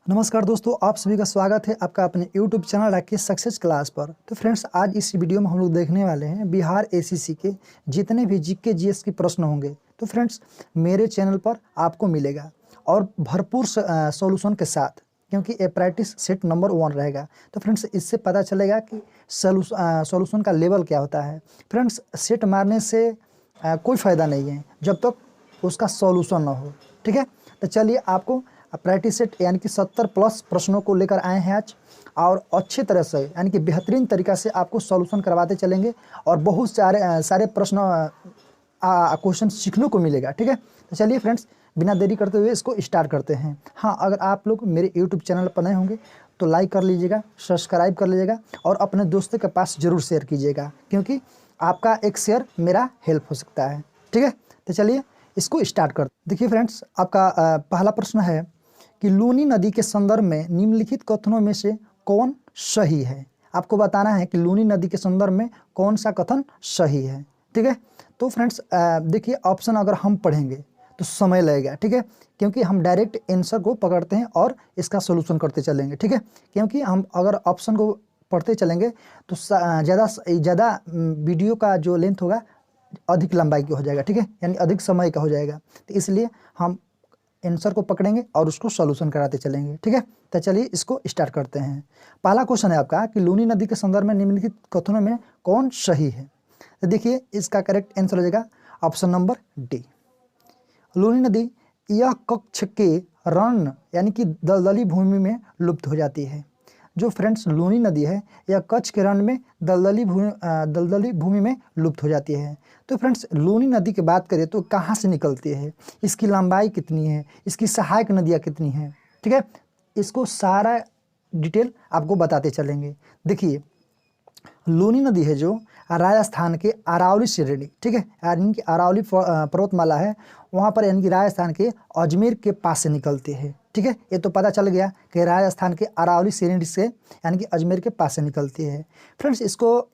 नमस्कार दोस्तों, आप सभी का स्वागत है आपका अपने YouTube channel Rakesh success class पर। तो फ्रेंड्स, आज इस वीडियो में हम लोग देखने वाले हैं बिहार एसीसी के जितने भी जीके जीएस के प्रश्न होंगे तो फ्रेंड्स मेरे चैनल पर आपको मिलेगा और भरपूर सॉल्यूशन के साथ, क्योंकि ये प्रैक्टिस सेट नंबर 1 रहेगा। तो फ्रेंड्स इससे पता चलेगा कि सॉल्यूशन का लेवल क्या होता है। फ्रेंड्स, सेट मारने से कोई फ़ायदा नहीं है जब तक उसका सॉल्यूशन ना हो। ठीक है, तो चलिए आपको प्रैक्टिस सेट यानी कि 70 प्लस प्रश्नों को लेकर आए हैं आज, और अच्छे तरह से यानी कि बेहतरीन तरीक़ा से आपको सॉल्यूशन करवाते चलेंगे और बहुत सारे प्रश्न क्वेश्चन सीखने को मिलेगा। ठीक है, तो चलिए फ्रेंड्स बिना देरी करते हुए इसको स्टार्ट करते हैं। हाँ, अगर आप लोग मेरे यूट्यूब चैनल पर नए होंगे तो लाइक कर लीजिएगा, सब्सक्राइब कर लीजिएगा और अपने दोस्तों के पास ज़रूर शेयर कीजिएगा, क्योंकि आपका एक शेयर मेरा हेल्प हो सकता है। ठीक है, तो चलिए इसको स्टार्ट कर। देखिए फ्रेंड्स, आपका पहला प्रश्न है कि लूनी नदी के संदर्भ में निम्नलिखित कथनों में से कौन सही है। आपको बताना है कि लूनी नदी के संदर्भ में कौन सा कथन सही है। ठीक है, तो फ्रेंड्स देखिए ऑप्शन अगर हम पढ़ेंगे तो समय लगेगा। ठीक है, क्योंकि हम डायरेक्ट आंसर को पकड़ते हैं और इसका सोल्यूशन करते चलेंगे। ठीक है, क्योंकि हम अगर ऑप्शन को पढ़ते चलेंगे तो ज़्यादा वीडियो का जो लेंथ होगा अधिक लंबाई का हो जाएगा। ठीक है, यानी अधिक समय का हो जाएगा, तो इसलिए हम आंसर को पकड़ेंगे और उसको सॉल्यूशन कराते चलेंगे। ठीक है, तो चलिए इसको स्टार्ट करते हैं। पहला क्वेश्चन है आपका कि लूनी नदी के संदर्भ में निम्नलिखित कथनों में कौन सही है। तो देखिए इसका करेक्ट आंसर हो जाएगा ऑप्शन नंबर डी। लूनी नदी यह कच्छ के रण यानी कि दलदली भूमि में लुप्त हो जाती है। जो फ्रेंड्स लूनी नदी है यह कच्छ के रण में दलदली भूमि में लुप्त हो जाती है। तो फ्रेंड्स लूनी नदी की बात करें तो कहाँ से निकलती है, इसकी लंबाई कितनी है, इसकी सहायक नदियाँ कितनी हैं। ठीक है, इसको सारा डिटेल आपको बताते चलेंगे। देखिए लूनी नदी है जो राजस्थान के अरावली श्रेणी, ठीक है, यानी कि अरावली पर्वतमाला है, वहाँ पर यानी कि राजस्थान के अजमेर के पास से निकलती है। ठीक है, ये तो पता चल गया कि राजस्थान के अरावली श्रेणी से यानी कि अजमेर के पास से निकलती है। फ्रेंड्स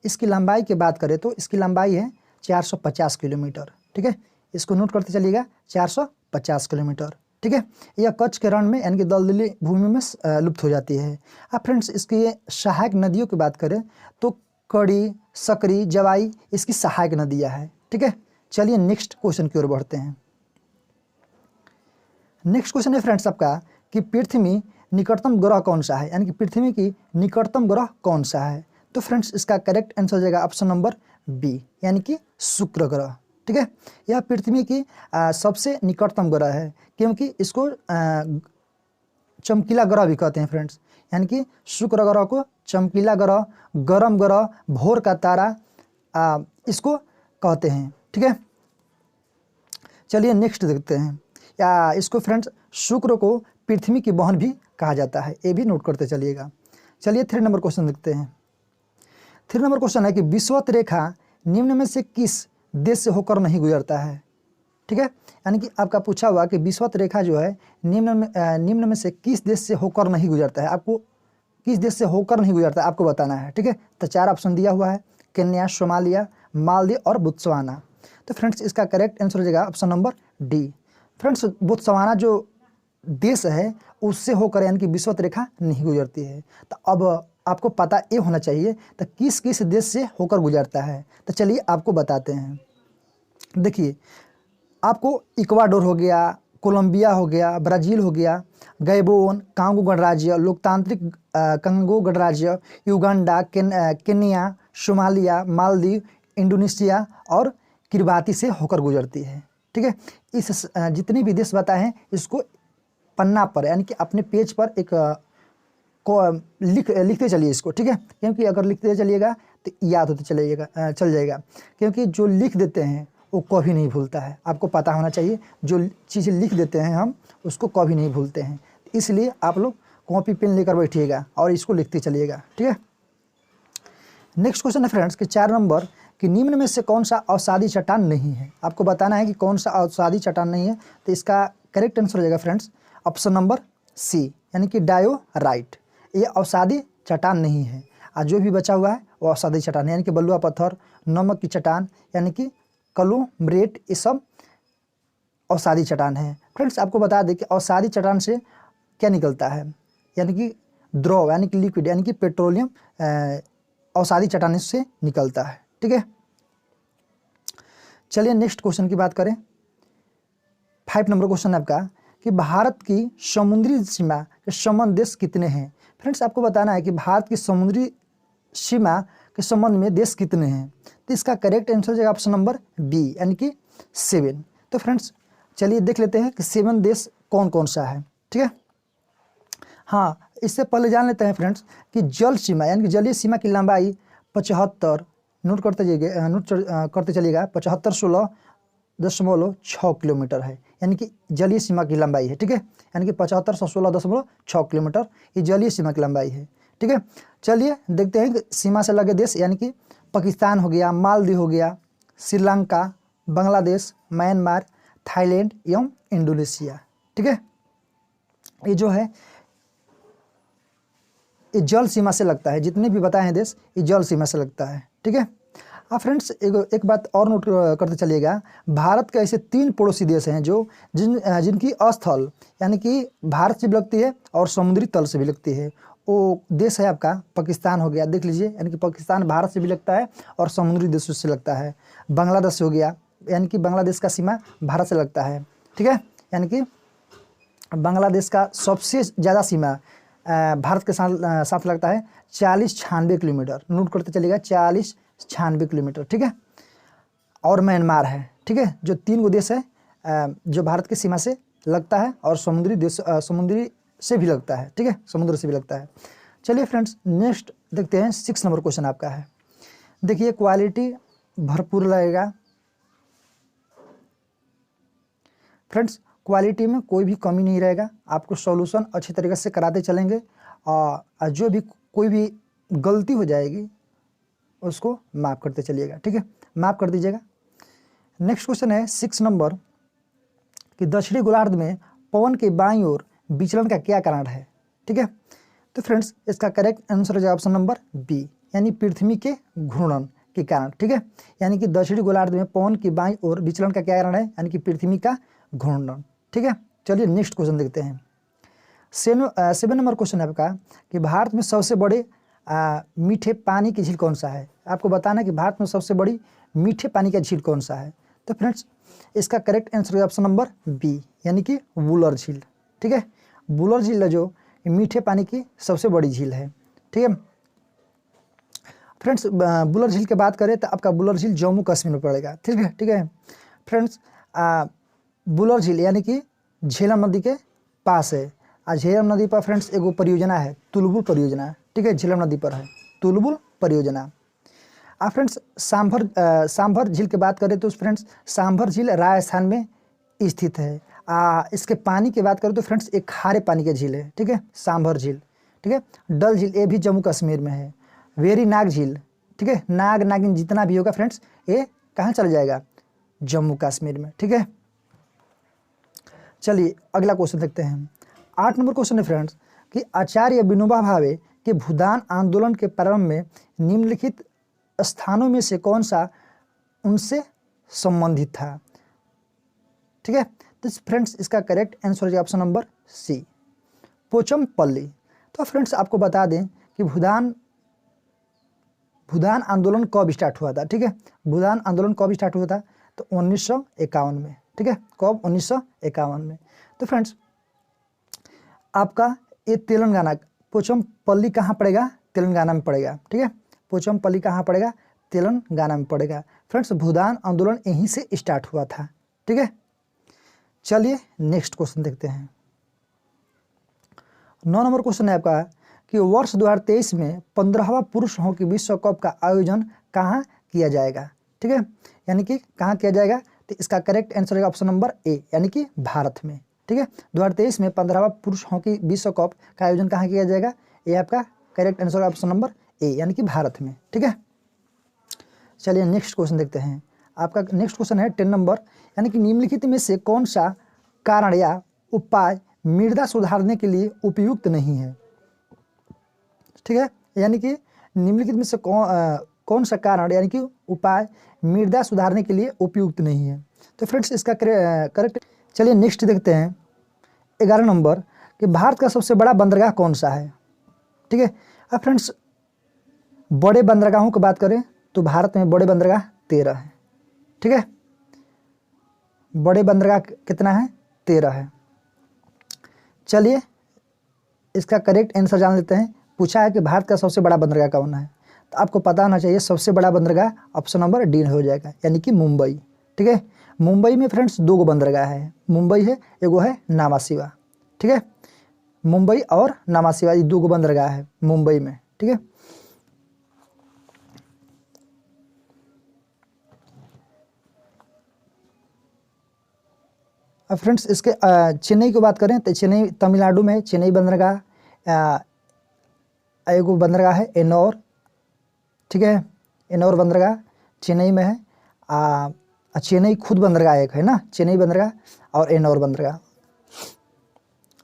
इसकी लंबाई की बात करें तो इसकी लंबाई है 450 किलोमीटर। ठीक है, इसको नोट करते चलिएगा, 450 किलोमीटर। ठीक है, यह कच्छ के रण में यानी कि दलदली भूमि में लुप्त हो जाती है। अब फ्रेंड्स इसकी सहायक नदियों की बात करें तो कड़ी, सकरी, जवाई इसकी सहायक नदियाँ हैं। ठीक है, चलिए नेक्स्ट क्वेश्चन की ओर बढ़ते हैं। नेक्स्ट क्वेश्चन है फ्रेंड्स आपका कि पृथ्वी निकटतम ग्रह कौन सा है, यानी कि पृथ्वी की निकटतम ग्रह कौन सा है। तो फ्रेंड्स इसका करेक्ट आंसर हो जाएगा ऑप्शन नंबर बी, यानी कि शुक्र ग्रह। ठीक है, यह पृथ्वी की सबसे निकटतम ग्रह है, क्योंकि इसको चमकीला ग्रह भी कहते हैं फ्रेंड्स, यानी कि शुक्र ग्रह को चमकीला ग्रह, गर्म ग्रह, भोर का तारा इसको कहते हैं। ठीक है, चलिए नेक्स्ट देखते हैं। या इसको फ्रेंड्स शुक्र को पृथ्वी की बहन भी कहा जाता है, ये भी नोट करते चलिएगा। चलिए 3 नंबर क्वेश्चन देखते हैं। 3 नंबर क्वेश्चन है कि विषुवत रेखा निम्न में से किस देश से होकर नहीं गुजरता है। ठीक है, यानी कि आपका पूछा हुआ कि विषुवत रेखा जो है निम्न में से किस देश से होकर नहीं गुजरता है, आपको किस देश से होकर नहीं गुजरता है आपको बताना है। ठीक है, तो 4 ऑप्शन दिया हुआ है, केन्या, सोमालिया, मालदीव और बोत्सवाना। तो फ्रेंड्स इसका करेक्ट आंसर हो जाएगा option number D. Friends Botswana जो देश है उससे होकर यानी कि विषुवत रेखा नहीं गुजरती है। तो अब आपको पता ये होना चाहिए तो किस किस देश से होकर गुजरता है। तो चलिए आपको बताते हैं। देखिए आपको इक्वाडोर हो गया, कोलंबिया हो गया, ब्राज़ील हो गया, गैबोन, कांगो गणराज्य, लोकतांत्रिक कंगो गणराज्य, Uganda, Kenya, Somalia, Maldives, Indonesia और किरबाती से होकर गुजरती है। ठीक है, इस जितने भी देश बताए हैं इसको पन्ना पर यानी कि अपने पेज पर एक लिखते चलिए इसको। ठीक है, क्योंकि अगर लिखते चलिएगा तो याद होते चल जाएगा, क्योंकि जो लिख देते हैं वो कभी नहीं भूलता है। आपको पता होना चाहिए, जो चीज़ें लिख देते हैं हम उसको कभी नहीं भूलते हैं, इसलिए आप लोग कॉपी पेन लेकर बैठिएगा और इसको लिखते चलिएगा। ठीक है, नेक्स्ट क्वेश्चन है फ्रेंड्स कि 4 नंबर कि निम्न में से कौन सा अवसादी चट्टान नहीं है। आपको बताना है कि कौन सा अवसादी चट्टान नहीं है। तो इसका करेक्ट आंसर हो जाएगा फ्रेंड्स ऑप्शन नंबर सी, यानी कि डायोराइट। ये अवसादी चट्टान नहीं है, और जो भी बचा हुआ है वो अवसादी चट्टान है, यानी कि बलुआ पत्थर, नमक की चट्टान यानी कि कलोम्बरेट, ये सब अवसादी चट्टान है। फ्रेंड्स आपको बता दें कि अवसादी चट्टान से क्या निकलता है, यानी कि द्रव यानी कि लिक्विड यानी कि पेट्रोलियम अवसादी चट्टानों से निकलता है। ठीक है, चलिए नेक्स्ट क्वेश्चन की बात करें। 5 नंबर क्वेश्चन है आपका कि भारत की समुद्री सीमा के संबंध देश कितने हैं। फ्रेंड्स आपको बताना है कि भारत की समुद्री सीमा के संबंध में देश कितने हैं। तो इसका करेक्ट आंसर हो जाएगा ऑप्शन नंबर बी यानी कि 7। तो फ्रेंड्स चलिए देख लेते हैं कि 7 देश कौन कौन सा है। ठीक है, हाँ इससे पहले जान लेते हैं फ्रेंड्स कि जल सीमा यानी कि जलीय सीमा की लंबाई 75 नोट करते चलिएगा 75/16.6 किलोमीटर है, यानी कि जलीय सीमा की लंबाई है। ठीक है, यानी कि 75/16.6 किलोमीटर ये जलीय सीमा की लंबाई है। ठीक है, चलिए देखते हैं कि सीमा से लगे देश यानी कि पाकिस्तान हो गया, मालदीव हो गया, श्रीलंका, बांग्लादेश, म्यांमार, थाईलैंड एवं इंडोनेशिया। ठीक है, ये जो है ये जल सीमा से लगता है, जितने भी बताए हैं देश ये जल सीमा से लगता है। ठीक है, अब फ्रेंड्स एक बात और नोट करते चलिएगा, भारत के ऐसे 3 पड़ोसी देश हैं जो जिनकी स्थल यानी कि भारत से भी लगती है और समुद्री तल से भी लगती है। वो देश है आपका पाकिस्तान हो गया, देख लीजिए, यानी कि पाकिस्तान भारत से भी लगता है और समुद्री देशों से लगता है। बांग्लादेश हो गया, यानी कि बांग्लादेश का सीमा भारत से लगता है। ठीक है, यानी कि बांग्लादेश का सबसे ज़्यादा सीमा भारत के साथ लगता है 40-96 किलोमीटर। नोट करते चलिएगा 40-96 किलोमीटर। ठीक है, और म्यांमार है। ठीक है, जो 3 देश है जो भारत की सीमा से लगता है और समुद्री से भी लगता है। ठीक है, समुद्र से भी लगता है। चलिए फ्रेंड्स नेक्स्ट देखते हैं। 6 नंबर क्वेश्चन आपका है, देखिए क्वालिटी भरपूर लगेगा फ्रेंड्स, क्वालिटी में कोई भी कमी नहीं रहेगा, आपको सॉल्यूशन अच्छी तरीके से कराते चलेंगे और जो भी कोई भी गलती हो जाएगी उसको माफ़ करते चलिएगा। ठीक है, माफ़ कर दीजिएगा। नेक्स्ट क्वेश्चन है 6 नंबर कि दक्षिणी गोलार्ध में पवन के बाईं ओर विचलन का क्या कारण है। ठीक है, तो फ्रेंड्स इसका करेक्ट आंसर हो जाएगा ऑप्शन नंबर बी यानी पृथ्वी के घूर्णन के कारण। ठीक है, यानी कि दक्षिणी गोलार्ध में पवन की बाईं ओर विचलन का क्या कारण है, यानी कि पृथ्वी का घूर्णन। ठीक है, चलिए नेक्स्ट क्वेश्चन देखते हैं। 7 नंबर क्वेश्चन है आपका कि भारत में सबसे बड़े मीठे पानी की झील कौन सा है। आपको बताना है कि भारत में सबसे बड़ी मीठे पानी का झील कौन सा है। तो फ्रेंड्स इसका करेक्ट आंसर है ऑप्शन नंबर बी यानी कि वुलर झील। ठीक है, वुलर झील है जो मीठे पानी की सबसे बड़ी झील है। ठीक है फ्रेंड्स, वुलर झील की बात करें तो आपका वुलर झील जम्मू कश्मीर में पड़ेगा। ठीक है फ्रेंड्स, वुलर झील यानी कि झेलम नदी के पास है। झेलम नदी पर फ्रेंड्स एगो परियोजना है तुलबुल परियोजना। ठीक है, झेलम नदी पर है तुलबुल परियोजना। फ्रेंड्स सांभर झील की बात करें तो फ्रेंड्स सांभर झील राजस्थान में स्थित है। इसके पानी की बात करें तो फ्रेंड्स एक खारे पानी की झील है। ठीक है, सांभर झील। ठीक है, डल झील ये भी जम्मू कश्मीर में है। वेरी नाग झील, ठीक है, नाग नागिन जितना भी होगा फ्रेंड्स ये कहाँ चला जाएगा, जम्मू कश्मीर में। ठीक है, चलिए अगला क्वेश्चन देखते हैं। 8 नंबर क्वेश्चन है फ्रेंड्स कि आचार्य विनोबा भावे के भूदान आंदोलन के प्रारंभ में निम्नलिखित स्थानों में से कौन सा उनसे संबंधित था। ठीक है, तो फ्रेंड्स इसका करेक्ट आंसर है ऑप्शन नंबर सी पोचमपल्ली। तो फ्रेंड्स आपको बता दें कि भूदान आंदोलन कब स्टार्ट हुआ था। ठीक है, भूदान आंदोलन कब स्टार्ट हुआ था तो 1951 में। ठीक है, कब 1951 में। तो फ्रेंड्स आपका ये तेलंगाना पोचमपल्ली कहाँ पड़ेगा, तेलंगाना में पड़ेगा। ठीक है, पोचमपल्ली कहाँ पड़ेगा, तेलंगाना में पड़ेगा। फ्रेंड्स भूदान आंदोलन यहीं से स्टार्ट हुआ था। ठीक है, चलिए नेक्स्ट क्वेश्चन देखते हैं। 9 नंबर क्वेश्चन है आपका कि वर्ष 2023 में 15वां पुरुष हॉकी विश्व कप का आयोजन कहाँ किया जाएगा। ठीक है, यानी कि कहाँ किया जाएगा तो इसका करेक्ट आंसर है ऑप्शन नंबर ए यानी कि भारत में। ठीक है, 2023 में 15वां पुरुष हॉकी विश्व कप का आयोजन कहाँ किया जाएगा, ये आपका करेक्ट आंसर है ऑप्शन नंबर ए यानी कि भारत में। ठीक है, चलिए नेक्स्ट क्वेश्चन देखते हैं। आपका नेक्स्ट क्वेश्चन है 10 नंबर यानी कि निम्नलिखित में से कौन सा कारण या उपाय मृदा सुधारने के लिए उपयुक्त नहीं है। ठीक है, यानी कि निम्नलिखित में से कौन सा कारण यानी कि उपाय मृदा सुधारने के लिए उपयुक्त नहीं है। तो फ्रेंड्स इसका करेक्ट, चलिए नेक्स्ट देखते हैं 11 नंबर कि भारत का सबसे बड़ा बंदरगाह कौन सा है। ठीक है, अब फ्रेंड्स बड़े बंदरगाहों की बात करें तो भारत में बड़े बंदरगाह 13 है। ठीक है, बड़े बंदरगाह कितना है, 13 है। चलिए इसका करेक्ट आंसर जान लेते हैं। पूछा है कि भारत का सबसे बड़ा बंदरगाह कौन है, तो आपको पता होना चाहिए सबसे बड़ा बंदरगाह ऑप्शन नंबर डी हो जाएगा, यानी कि मुंबई। ठीक है, मुंबई में फ्रेंड्स 2 बंदरगाह है, मुंबई है, एगो है नामाशिवा। ठीक है, मुंबई और नामाशिवा ये 2 बंदरगाह है मुंबई में। ठीक है, अब फ्रेंड्स इसके चेन्नई की बात करें तो चेन्नई तमिलनाडु में चेन्नई बंदरगाह, एगो बंदरगाह है एन्नौर। ठीक है, एन्नौर बंदरगाह चेन्नई में है। चेन्नई खुद बंदरगाह एक है ना, चेन्नई बंदरगाह और एन्नौर बंदरगाह।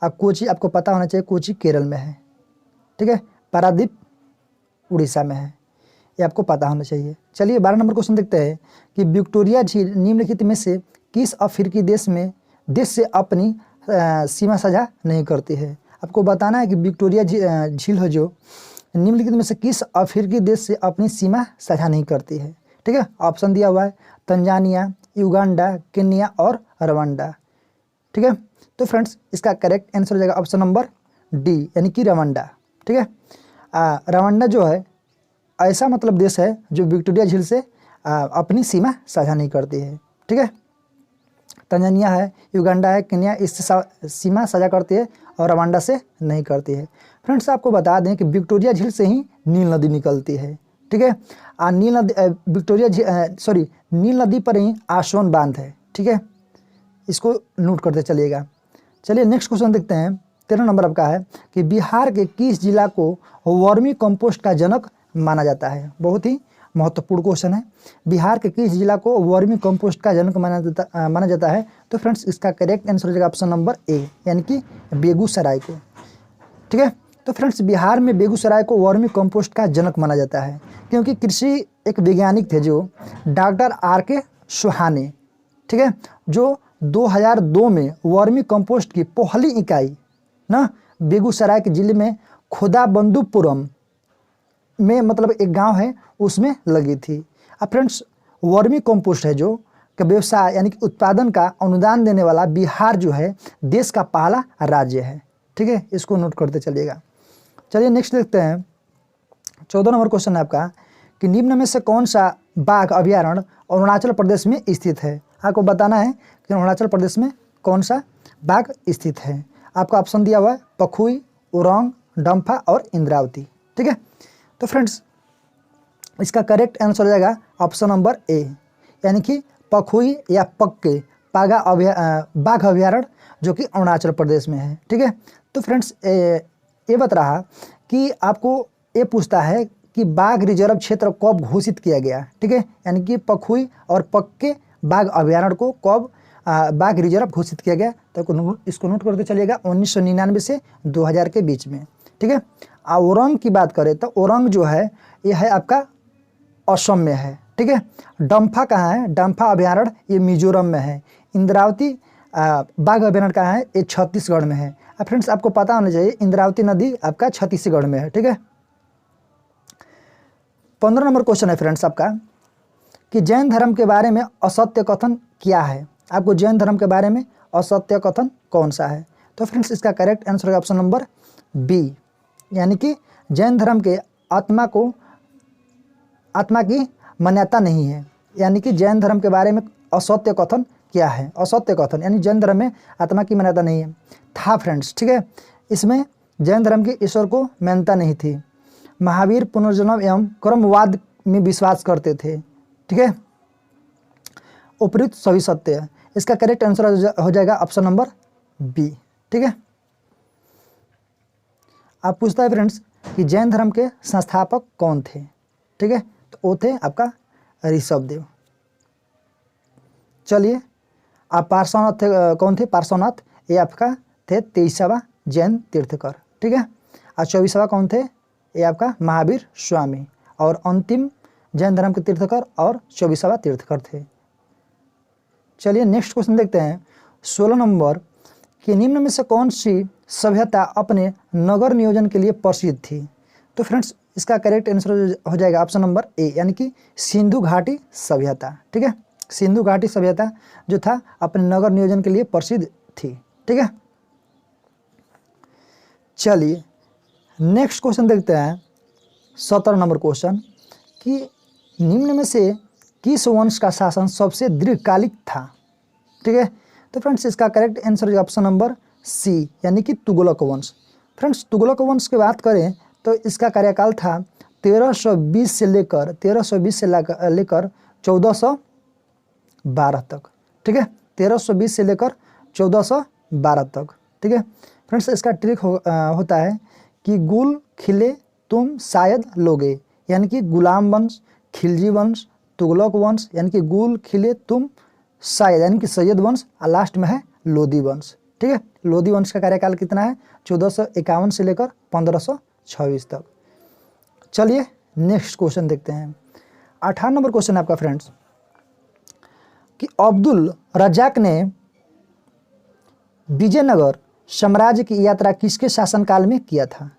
अब कोची आपको पता होना चाहिए, कोची केरल में है। ठीक है, पारादीप उड़ीसा में है, ये आपको पता होना चाहिए। चलिए 12 नंबर क्वेश्चन देखते हैं कि विक्टोरिया झील निम्नलिखित में से किस अफ्रीकी देश से अपनी सीमा साझा नहीं करती है। आपको बताना है कि विक्टोरिया झील है जो निम्नलिखित में से किस अफ्रीकी देश से अपनी सीमा साझा नहीं करती है। ठीक है, ऑप्शन दिया हुआ है तंजानिया, युगांडा, केन्या और रवांडा। ठीक है, तो फ्रेंड्स इसका करेक्ट आंसर हो जाएगा ऑप्शन नंबर डी, यानी कि रवांडा। ठीक है, रवांडा जो है ऐसा मतलब देश है जो विक्टोरिया झील से अपनी सीमा साझा नहीं करती है। ठीक है, तंजानिया है, युगांडा है, केन्या इससे सीमा साझा करती है और रवांडा से नहीं करती है। फ्रेंड्स आपको बता दें कि विक्टोरिया झील से ही नील नदी निकलती है। ठीक है, नील नदी नील नदी पर ही आसवान बांध है। ठीक है, इसको नोट करते चलिएगा। चलिए नेक्स्ट क्वेश्चन देखते हैं। 13 नंबर आपका है कि बिहार के किस जिला को वर्मी कंपोस्ट का जनक माना जाता है। बहुत ही महत्वपूर्ण क्वेश्चन है। बिहार के किस जिला को वर्मी कंपोस्ट का जनक माना जाता है, तो फ्रेंड्स इसका करेक्ट आंसर हो जाएगा ऑप्शन नंबर ए, यानी कि बेगूसराय को। ठीक है, तो फ्रेंड्स बिहार में बेगूसराय को वर्मी कंपोस्ट का जनक माना जाता है क्योंकि कृषि एक वैज्ञानिक थे जो डॉक्टर R.K. सुहाने। ठीक है, जो 2002 में वर्मी कंपोस्ट की पहली इकाई ना बेगूसराय के जिले में खोदाबंदुपुरम में मतलब एक गांव है उसमें लगी थी। अब फ्रेंड्स वर्मी कंपोस्ट है जो का व्यवसाय यानी कि उत्पादन का अनुदान देने वाला बिहार जो है देश का पहला राज्य है। ठीक है, इसको नोट करते चलिएगा। चलिए नेक्स्ट देखते हैं। 14 नंबर क्वेश्चन है आपका कि निम्न में से कौन सा बाघ अभयारण्य अरुणाचल प्रदेश में स्थित है। आपको बताना है कि अरुणाचल प्रदेश में कौन सा बाघ स्थित है। आपका ऑप्शन दिया हुआ है पखुई, उरंग, डम्फा और इंद्रावती। ठीक है, तो फ्रेंड्स इसका करेक्ट आंसर हो जाएगा ऑप्शन नंबर ए, यानी कि पखुई या पक्के बाघ अभयारण्य जो कि अरुणाचल प्रदेश में है। ठीक है, तो फ्रेंड्स ये बता रहा कि आपको ये पूछता है कि बाघ रिजर्व क्षेत्र कब घोषित किया गया। ठीक है, यानी कि पखुई और पक्के बाघ अभयारण्य को कब बाघ रिजर्व घोषित किया गया, तो इसको नोट करते चलिएगा 1999 से 2000 के बीच में। ठीक है, ओरंग की बात करें तो ओरंग जो है ये है आपका असम में है। ठीक है, डम्फा कहाँ है, डम्फा अभयारण्य ये मिजोरम में है। इंद्रावती बाघ अभयारण्य कहाँ है, ये छत्तीसगढ़ में है। अब फ्रेंड्स आपको पता होना चाहिए इंद्रावती नदी आपका छत्तीसगढ़ में है। ठीक है, 15 नंबर क्वेश्चन है फ्रेंड्स आपका कि जैन धर्म के बारे में असत्य कथन क्या है। आपको जैन धर्म के बारे में असत्य कथन कौन सा है, तो फ्रेंड्स इसका करेक्ट आंसर है ऑप्शन नंबर बी, यानी कि जैन धर्म के आत्मा की मान्यता नहीं है। यानी कि जैन धर्म के बारे में असत्य कथन क्या है, असत्य कथन यानी जैन धर्म में आत्मा की मान्यता नहीं है था फ्रेंड्स। ठीक है, इसमें जैन धर्म के ईश्वर को मान्यता नहीं थी। महावीर पुनर्जन्म एवं कर्मवाद में विश्वास करते थे। ठीक है, उपयुक्त सभी सत्य है। इसका करेक्ट आंसर हो जाएगा ऑप्शन नंबर बी। ठीक है, आप पूछता है फ्रेंड्स कि जैन धर्म के संस्थापक कौन थे। ठीक है, तो वो थे आपका ऋषभदेव। चलिए आप पार्श्वनाथ थे, कौन थे पार्श्वनाथ, ये आपका थे 23वां जैन तीर्थकर। ठीक है, और 24वां कौन थे, ये आपका महावीर स्वामी। और अंतिम जैन धर्म के तीर्थकर और 24वां तीर्थकर थे। चलिए नेक्स्ट क्वेश्चन देखते हैं। 16 नंबर कि निम्न में से कौन सी सभ्यता अपने नगर नियोजन के लिए प्रसिद्ध थी? तो फ्रेंड्स इसका करेक्ट आंसर हो जाएगा ऑप्शन नंबर ए, यानी कि सिंधु घाटी सभ्यता। ठीक है, सिंधु घाटी सभ्यता जो था अपने नगर नियोजन के लिए प्रसिद्ध थी। ठीक है, चलिए नेक्स्ट क्वेश्चन देखते हैं 17 नंबर क्वेश्चन कि निम्न में से किस वंश का शासन सबसे दीर्घकालिक था? ठीक है, तो फ्रेंड्स इसका करेक्ट आंसर है ऑप्शन नंबर सी, यानी कि तुगलक वंश। फ्रेंड्स तुगलक वंश की बात करें तो इसका कार्यकाल था 1320 से लेकर 1412 तक। ठीक है, 1320 से लेकर 1412 तक। ठीक है फ्रेंड्स, इसका ट्रिक होता है कि गुल खिले तुम शायद लोगे, यानी कि गुलाम वंश, खिलजी वंश, तुगलक वंश, यानी कि गुल खिले तुम शायद, यानी कि सैयद वंश, और लास्ट में है लोदी वंश। ठीक है, लोदी वंश का कार्यकाल कितना है? 1451 से लेकर 1526 तक। चलिए नेक्स्ट क्वेश्चन देखते हैं। 18 नंबर क्वेश्चन आपका फ्रेंड्स कि अब्दुल रज्जाक ने विजयनगर साम्राज्य की यात्रा किसके शासनकाल में किया था?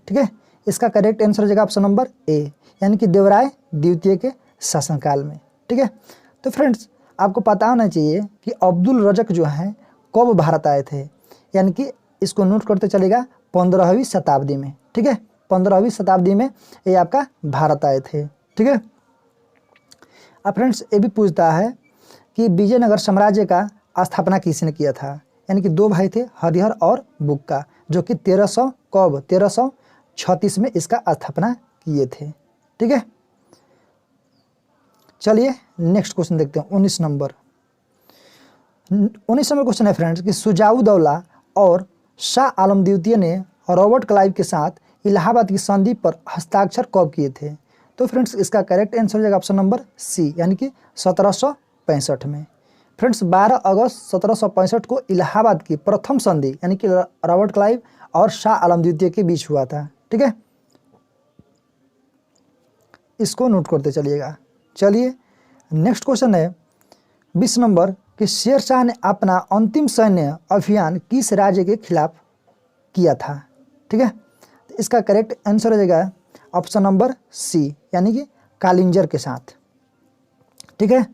ठीक है, इसका करेक्ट आंसर हो जाएगा ऑप्शन नंबर ए, यानी कि देवराय द्वितीय के शासनकाल में। ठीक है, तो फ्रेंड्स आपको पता होना चाहिए कि अब्दुल रज्जाक जो है कब भारत आए थे, यानी कि इसको नोट करते चलेगा 15वीं शताब्दी में। ठीक है, 15वीं शताब्दी में ये आपका भारत आए थे। ठीक है, अब फ्रेंड्स ये भी पूछता है कि विजयनगर साम्राज्य का स्थापना किसने किया था? यानी कि दो भाई थे, हरिहर और बुक्का, जो कि 1336 में इसका स्थापना किए थे। ठीक है, चलिए नेक्स्ट क्वेश्चन देखते हैं 19 नंबर क्वेश्चन है फ्रेंड्स कि शुजाउद्दौला और शाह आलम द्वितीय ने रॉबर्ट क्लाइव के साथ इलाहाबाद की संधि पर हस्ताक्षर कब किए थे? तो फ्रेंड्स इसका करेक्ट आंसर हो जाएगा ऑप्शन नंबर सी, यानी कि 1765 में। फ्रेंड्स 12 अगस्त 1765 को इलाहाबाद की प्रथम संधि, यानी कि रॉबर्ट क्लाइव और शाह आलम द्वितीय के बीच हुआ था। ठीक है, इसको नोट करते चलिएगा। चलिए नेक्स्ट क्वेश्चन है 20 नंबर कि शेर शाह ने अपना अंतिम सैन्य अभियान किस राज्य के खिलाफ किया था? ठीक है, तो इसका करेक्ट आंसर हो जाएगा ऑप्शन नंबर सी, यानी कि कालिंजर के साथ। ठीक है,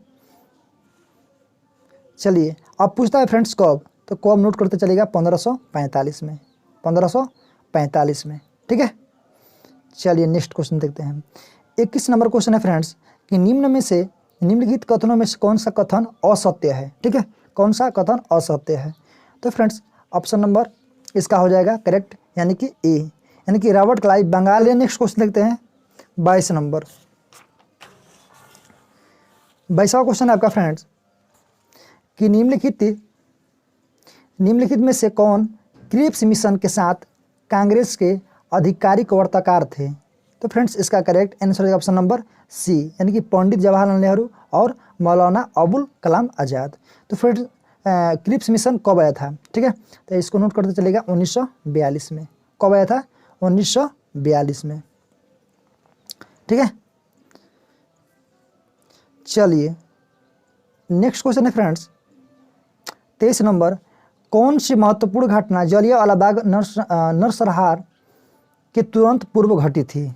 चलिए अब पूछता है फ्रेंड्स कब, तो कब नोट करते चलेगा 1545 में, 1545 में। ठीक है, चलिए नेक्स्ट क्वेश्चन देखते हैं। 21 नंबर क्वेश्चन है फ्रेंड्स कि निम्नलिखित कथनों में से कौन सा कथन असत्य है? ठीक है, कौन सा कथन असत्य है? तो फ्रेंड्स ऑप्शन नंबर इसका हो जाएगा करेक्ट, यानी कि ए, यानी कि Robert Clive Bengal. Next question देखते हैं 22 नंबर 22वां क्वेश्चन है आपका फ्रेंड्स कि निम्नलिखित में से कौन क्रिप्स मिशन के साथ कांग्रेस के आधिकारिक वार्ताकार थे? तो फ्रेंड्स इसका करेक्ट आंसर है ऑप्शन नंबर सी, यानी कि पंडित जवाहरलाल नेहरू और मौलाना अबुल कलाम आज़ाद। तो फ्रेंड्स क्रिप्स मिशन कब आया था? ठीक है, तो इसको नोट करते चलेगा 1942 में। कब आया था? 1942 में। ठीक है, चलिए नेक्स्ट क्वेश्चन है फ्रेंड्स 23 नंबर कौन सी महत्वपूर्ण घटना जलियांवाला बाग नरसंहार के तुरंत पूर्व घटी थी?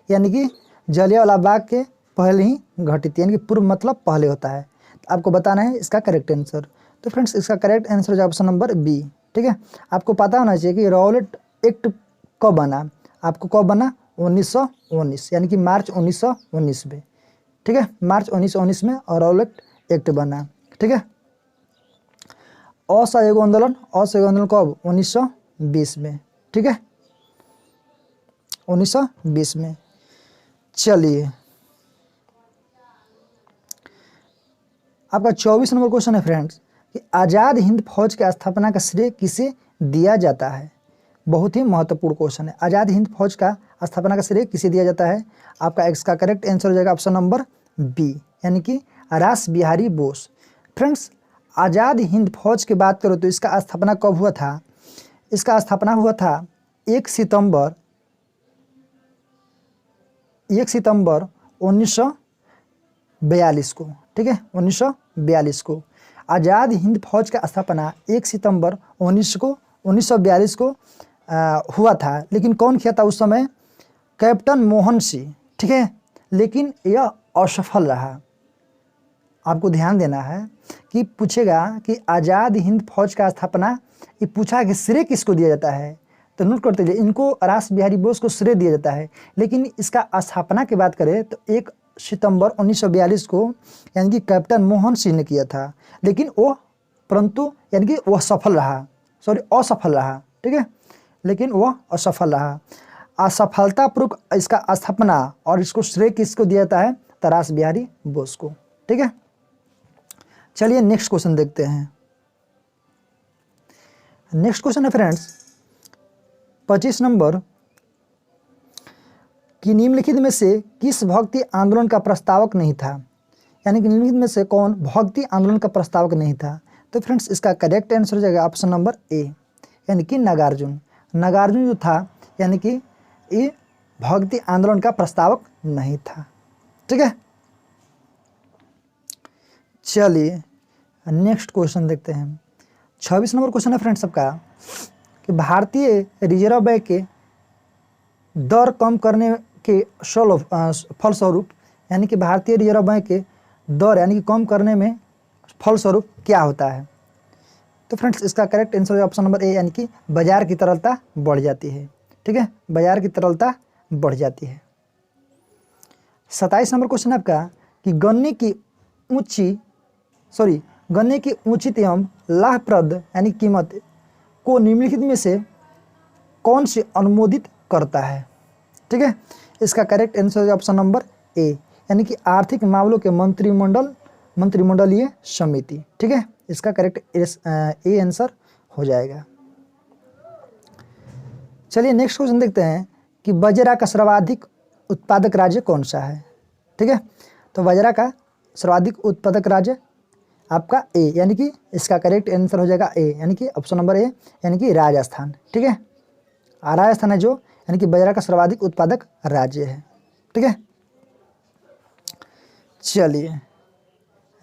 यानी कि जलियांवाला बाग के पहले ही घटित, यानी कि पूर्व मतलब पहले होता है। तो आपको बताना है इसका करेक्ट आंसर। तो फ्रेंड्स इसका करेक्ट आंसर है ऑप्शन नंबर बी। ठीक है, आपको पता होना चाहिए कि रॉलेट एक्ट कब बना। आपको कब बना? 1919, यानी कि मार्च 1919 में। ठीक है, मार्च 1919 में और रॉलेट एक्ट बना। ठीक है, असहयोग आंदोलन कब? 1920 में। ठीक है, 1920 में। चलिए आपका 24 नंबर क्वेश्चन है फ्रेंड्स कि आज़ाद हिंद फौज की स्थापना का श्रेय किसे दिया जाता है? बहुत ही महत्वपूर्ण क्वेश्चन है। आज़ाद हिंद फौज का स्थापना का श्रेय किसे दिया जाता है? आपका इसका करेक्ट आंसर हो जाएगा ऑप्शन नंबर बी, यानी कि रास बिहारी बोस। फ्रेंड्स आज़ाद हिंद फौज की बात करो तो इसका स्थापना कब हुआ था? इसका स्थापना हुआ था 1 सितंबर 1942 को। ठीक है, 1942 को आज़ाद हिंद फौज का स्थापना 1 सितंबर 19 1942 को हुआ था, लेकिन कौन किया था उस समय? कैप्टन मोहन सिंह, ठीक है। लेकिन यह असफल रहा। आपको ध्यान देना है कि पूछेगा कि आज़ाद हिंद फौज का स्थापना, ये पूछा कि श्रेय किसको दिया जाता है, तो नोट करते जाइए, इनको रास बिहारी बोस को श्रेय दिया जाता है। लेकिन इसका स्थापना की बात करें तो 1 सितंबर 1942 को यानी कि कैप्टन मोहन सिंह ने किया था, लेकिन वो परंतु यानी कि वह असफल रहा, ठीक है, लेकिन वह असफल रहा। असफलतापूर्वक इसका स्थापना और इसको श्रेय किसको दिया जाता है? तो रास बिहारी बोस को, ठीक है। चलिए नेक्स्ट क्वेश्चन देखते हैं। नेक्स्ट क्वेश्चन है फ्रेंड्स 25 नंबर कि निम्नलिखित में से किस भक्ति आंदोलन का प्रस्तावक नहीं था? यानी कि निम्नलिखित में से कौन भक्ति आंदोलन का प्रस्तावक नहीं था? तो फ्रेंड्स इसका करेक्ट आंसर हो जाएगा ऑप्शन नंबर ए, यानी कि नागार्जुन। नागार्जुन जो था यानी कि ये भक्ति आंदोलन का प्रस्तावक नहीं था, ठीक है। चलिए नेक्स्ट क्वेश्चन देखते हैं। 26 नंबर क्वेश्चन है फ्रेंड्स सबका कि भारतीय रिजर्व बैंक के दर कम करने के फलस्वरूप यानी कि भारतीय रिजर्व बैंक के दर यानी कि कम करने में फलस्वरूप क्या होता है? तो फ्रेंड्स इसका करेक्ट आंसर है ऑप्शन नंबर ए, यानी कि बाजार की तरलता बढ़ जाती है, ठीक है, बाजार की तरलता बढ़ जाती है। 27 नंबर क्वेश्चन है आपका कि गन्ने की उचित एवं लाभप्रद यानी कीमत को निम्नलिखित में से कौन से अनुमोदित करता है? ठीक है, इसका करेक्ट आंसर है ऑप्शन नंबर ए, यानी कि आर्थिक मामलों के मंत्रिमंडलीय समिति, ठीक है, इसका करेक्ट ए आंसर हो जाएगा। चलिए नेक्स्ट क्वेश्चन देखते हैं कि बाजरा का सर्वाधिक उत्पादक राज्य कौन सा है? ठीक है, तो बाजरा का सर्वाधिक उत्पादक राज्य आपका ए, यानी कि इसका करेक्ट आंसर हो जाएगा ए, यानी कि ऑप्शन नंबर ए, यानी कि राजस्थान, ठीक है। राजस्थान है जो यानी कि बाजरा का सर्वाधिक उत्पादक राज्य है, ठीक है। चलिए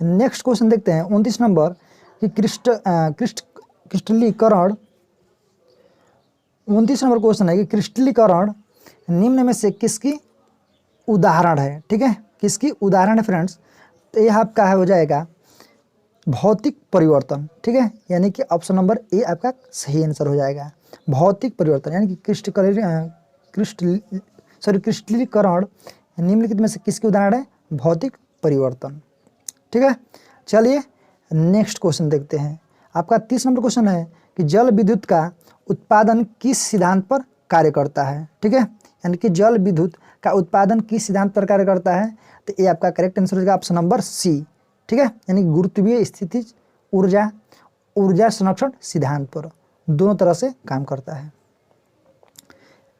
नेक्स्ट क्वेश्चन देखते हैं 29 नंबर कि क्रिस्टलीकरण। 29 नंबर क्वेश्चन है कि क्रिस्टलीकरण निम्न में से किसकी उदाहरण है? ठीक है, किसकी उदाहरण है फ्रेंड्स? तो यह आपका है हो जाएगा भौतिक परिवर्तन, ठीक है, यानी कि ऑप्शन नंबर ए आपका सही आंसर हो जाएगा। भौतिक परिवर्तन यानी कि क्रिस्टलीकरण निम्नलिखित में से किसकी उदाहरण है? भौतिक परिवर्तन, ठीक है। चलिए नेक्स्ट क्वेश्चन देखते हैं। आपका 30 नंबर क्वेश्चन है कि जल विद्युत का उत्पादन किस सिद्धांत पर कार्य करता है? ठीक है, यानी कि जल विद्युत का उत्पादन किस सिद्धांत पर कार्य करता है? तो ये आपका करेक्ट आंसर होगा ऑप्शन नंबर सी, ठीक है, यानी गुरुत्वीय स्थितिज ऊर्जा संरक्षण सिद्धांत पर दोनों तरह से काम करता है।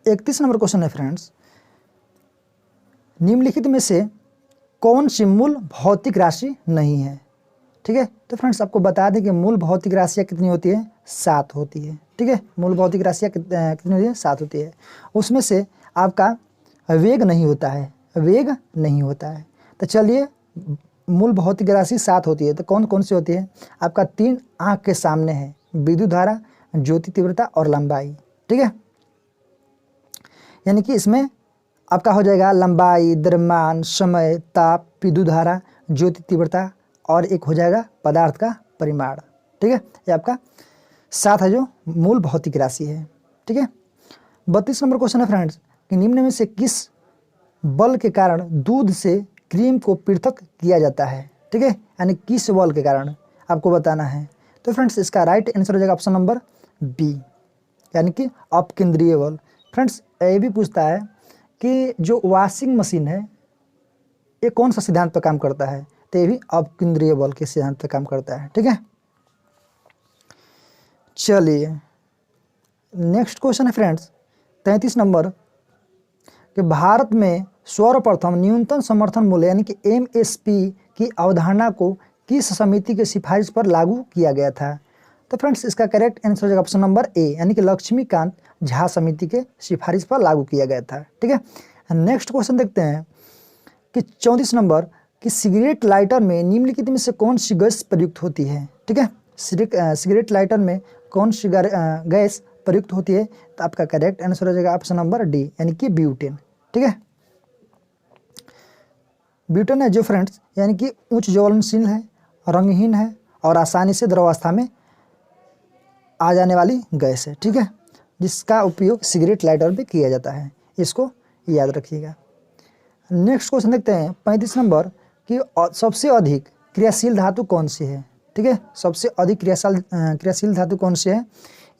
31 नंबर क्वेश्चन है फ्रेंड्स, निम्नलिखित में से कौन सी मूल भौतिक राशि नहीं है? ठीक है, तो फ्रेंड्स आपको बता दें कि मूल भौतिक राशियाँ कितनी होती है? 7 होती है, ठीक है, मूल भौतिक राशियाँ कितनी होती है? 7 होती है। उसमें से आपका वेग नहीं होता है। तो चलिए मूल भौतिक राशि 7 होती है, तो कौन कौन सी होती है? आपका 3 आँख के सामने है, विद्युत धारा, ज्योति तीव्रता और लंबाई, ठीक है, यानी कि इसमें आपका हो जाएगा लंबाई, द्रव्यमान, समय, ताप, विद्युत धारा, ज्योति तीव्रता और एक हो जाएगा पदार्थ का परिमाण, ठीक है। ये आपका 7 है जो मूल भौतिक राशि है, ठीक है। 32 नंबर क्वेश्चन है फ्रेंड्स कि निम्न में से किस बल के कारण दूध से क्रीम को पृथक किया जाता है? ठीक है, यानी किस बल के कारण आपको बताना है। तो फ्रेंड्स इसका राइट आंसर हो जाएगा ऑप्शन नंबर बी, यानी कि अपकेंद्रीय बल। फ्रेंड्स ये भी पूछता है कि जो वॉशिंग मशीन है ये कौन सा सिद्धांत पर काम करता है? तो ये भी अपकेंद्रीय बल के सिद्धांत पर काम करता है, ठीक है। चलिए नेक्स्ट क्वेश्चन है फ्रेंड्स 33 नंबर कि भारत में सर्वप्रथम न्यूनतम समर्थन मूल्य यानी कि MSP की अवधारणा को किस समिति की सिफारिश पर लागू किया गया था? तो फ्रेंड्स इसका करेक्ट आंसर हो जाएगा ऑप्शन नंबर ए, यानी कि लक्ष्मीकांत झा समिति के सिफारिश पर लागू किया गया था, ठीक है। नेक्स्ट क्वेश्चन देखते हैं कि 34 नंबर कि सिगरेट लाइटर में निम्नलिखित में से कौन सी गैस प्रयुक्त होती है? ठीक है, सिगरेट लाइटर में कौन सी गैस प्रयुक्त होती है? तो आपका करेक्ट आंसर हो जाएगा ऑप्शन नंबर डी, यानी कि ब्यूटेन। ठीक है, ब्यूटेन है जो फ्रेंड्स यानी कि उच्च ज्वलनशील है, रंगहीन है और आसानी से द्रवावस्था में आ जाने वाली गैस है। ठीक है, जिसका उपयोग सिगरेट लाइटर भी किया जाता है, इसको याद रखिएगा। नेक्स्ट क्वेश्चन देखते हैं 35 नंबर कि सबसे अधिक क्रियाशील धातु कौन सी है? ठीक है, सबसे अधिक क्रियाशील धातु कौन सी है?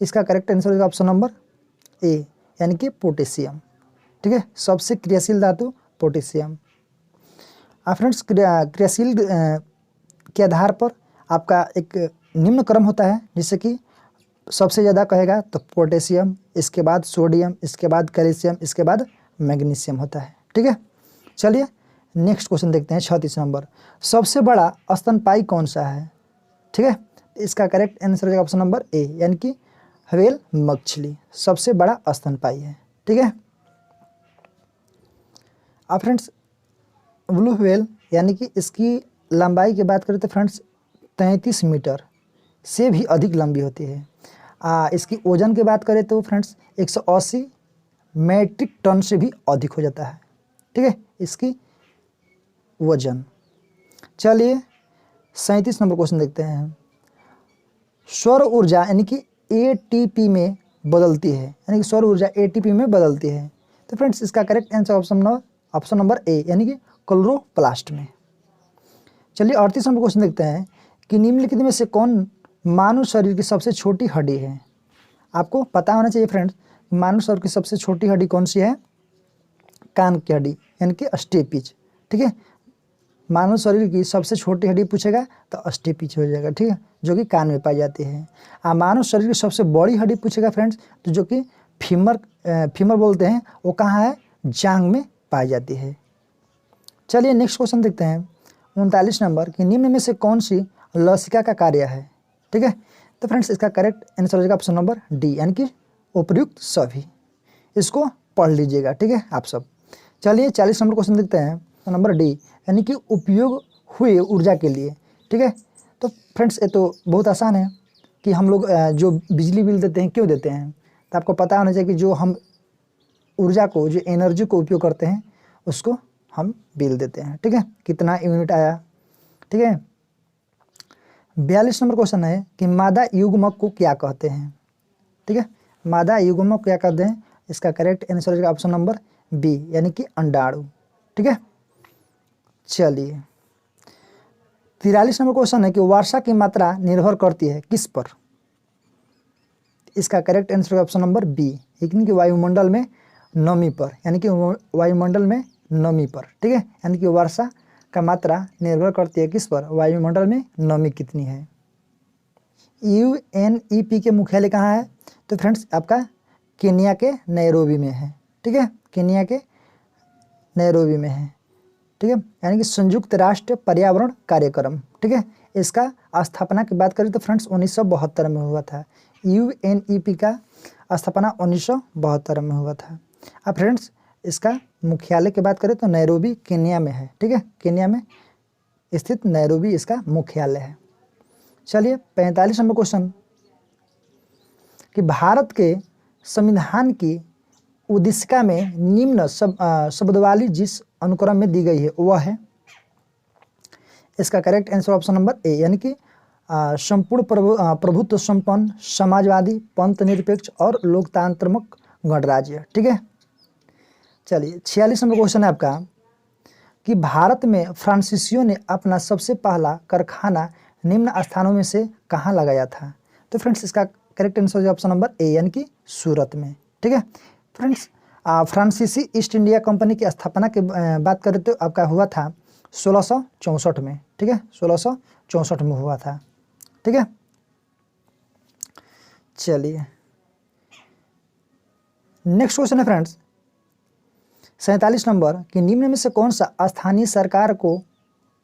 इसका करेक्ट आंसर होगा ऑप्शन नंबर ए, यानी कि पोटेशियम। ठीक है, सबसे क्रियाशील धातु पोटेशियम। फ्रेंड्स क्रियाशील के आधार पर आपका एक निम्न क्रम होता है, जिससे कि सबसे ज़्यादा कहेगा तो पोटेशियम, इसके बाद सोडियम, इसके बाद कैल्शियम, इसके बाद मैग्नीशियम होता है। ठीक है, चलिए नेक्स्ट क्वेश्चन देखते हैं 36 नंबर। सबसे बड़ा स्तनपायी कौन सा है? ठीक है, इसका करेक्ट आंसर हो जाएगा ऑप्शन नंबर ए, यानी कि व्हेल मछली सबसे बड़ा स्तनपायी है। ठीक है, अब फ्रेंड्स ब्लू व्हेल यानी कि इसकी लंबाई की बात करें तो फ्रेंड्स 33 मीटर से भी अधिक लंबी होती है। इसकी वजन की बात करें तो फ्रेंड्स 180 मैट्रिक टन से भी अधिक हो जाता है। ठीक है, इसकी वजन। चलिए 37 नंबर क्वेश्चन देखते हैं। सौर ऊर्जा यानी कि एटीपी में बदलती है, यानी कि सौर ऊर्जा एटीपी में बदलती है। तो फ्रेंड्स इसका correct answer option number A, यानी कि क्लोरोप्लास्ट में। चलिए 38 नंबर क्वेश्चन देखते हैं कि निम्नलिखित में से कौन मानव शरीर की सबसे छोटी हड्डी है? आपको पता होना चाहिए फ्रेंड्स, मानव शरीर की सबसे छोटी हड्डी कौन सी है? कान की हड्डी, यानी कि स्टेपिज। ठीक है, मानव शरीर की सबसे छोटी हड्डी पूछेगा तो स्टेपिज हो जाएगा। ठीक है, जो कि कान में पाई जाती है। मानव शरीर की सबसे बड़ी हड्डी पूछेगा फ्रेंड्स, तो जो कि फीमर बोलते हैं, वो कहाँ है? जांघ में पाई जाती है। चलिए नेक्स्ट क्वेश्चन देखते हैं 39 नंबर कि निम्न में से कौन सी लसिका का कार्य है? ठीक है, तो फ्रेंड्स इसका करेक्ट आंसर हो जाएगा ऑप्शन नंबर डी, यानी कि उपयुक्त सभी। इसको पढ़ लीजिएगा। ठीक है आप सब। चलिए 40 नंबर क्वेश्चन देखते हैं, तो नंबर डी, यानी कि उपयोग हुए ऊर्जा के लिए। ठीक है, तो फ्रेंड्स ये तो बहुत आसान है कि हम लोग जो बिजली बिल देते हैं क्यों देते हैं? तो आपको पता होना चाहिए कि जो हम ऊर्जा को, जो एनर्जी को उपयोग करते हैं, उसको हम बिल देते हैं। ठीक है, कितना यूनिट आया। ठीक है, 42 नंबर क्वेश्चन है कि मादा युग्मक को क्या कहते हैं? ठीक है, मादा युग्मक क्या कहते हैं? इसका करेक्ट आंसर है ऑप्शन नंबर बी, यानी कि अंडाणु। ठीक है, चलिए 43 नंबर क्वेश्चन है कि वर्षा की मात्रा निर्भर करती है किस पर? इसका करेक्ट आंसर है ऑप्शन नंबर बी, यानी कि वायुमंडल में नमी पर, यानी कि वायुमंडल में नमी पर। ठीक है, यानी कि वर्षा का मात्रा निर्भर करती है किस पर? वायुमंडल में नमी कितनी है। यूएनईपी के मुख्यालय कहाँ है? तो फ्रेंड्स आपका केन्या के नैरोबी में है। ठीक है, केन्या के नैरोबी में है। ठीक है, यानी कि संयुक्त राष्ट्र पर्यावरण कार्यक्रम। ठीक है, इसका स्थापना की बात करें तो फ्रेंड्स 1972 में हुआ था। यूएनईपी का स्थापना 1972 में हुआ था। अब फ्रेंड्स इसका मुख्यालय की बात करें तो नैरोबी केन्या में है। ठीक है, केन्या में स्थित नैरोबी इसका मुख्यालय है। चलिए 45 नंबर क्वेश्चन कि भारत के संविधान की उद्देशिका में निम्न शब्दावली जिस अनुक्रम में दी गई है वह है? इसका correct answer option number A, यानी कि संपूर्ण प्रभुत्व संपन्न, समाजवादी, पंथ निरपेक्ष और लोकतांत्रिक गणराज्य। ठीक है, चलिए 46 नंबर क्वेश्चन है आपका कि भारत में फ्रांसीसियों ने अपना सबसे पहला कारखाना निम्न स्थानों में से कहाँ लगाया था? तो फ्रेंड्स इसका करेक्ट आंसर है ऑप्शन नंबर ए, यानी कि सूरत में। ठीक है फ्रेंड्स, फ्रांसीसी ईस्ट इंडिया कंपनी की स्थापना की बात करें तो आपका हुआ था 1664 में। ठीक है, 1664 में हुआ था। ठीक है, चलिए नेक्स्ट क्वेश्चन है फ्रेंड्स 47 नंबर कि निम्न में से कौन सा स्थानीय सरकार को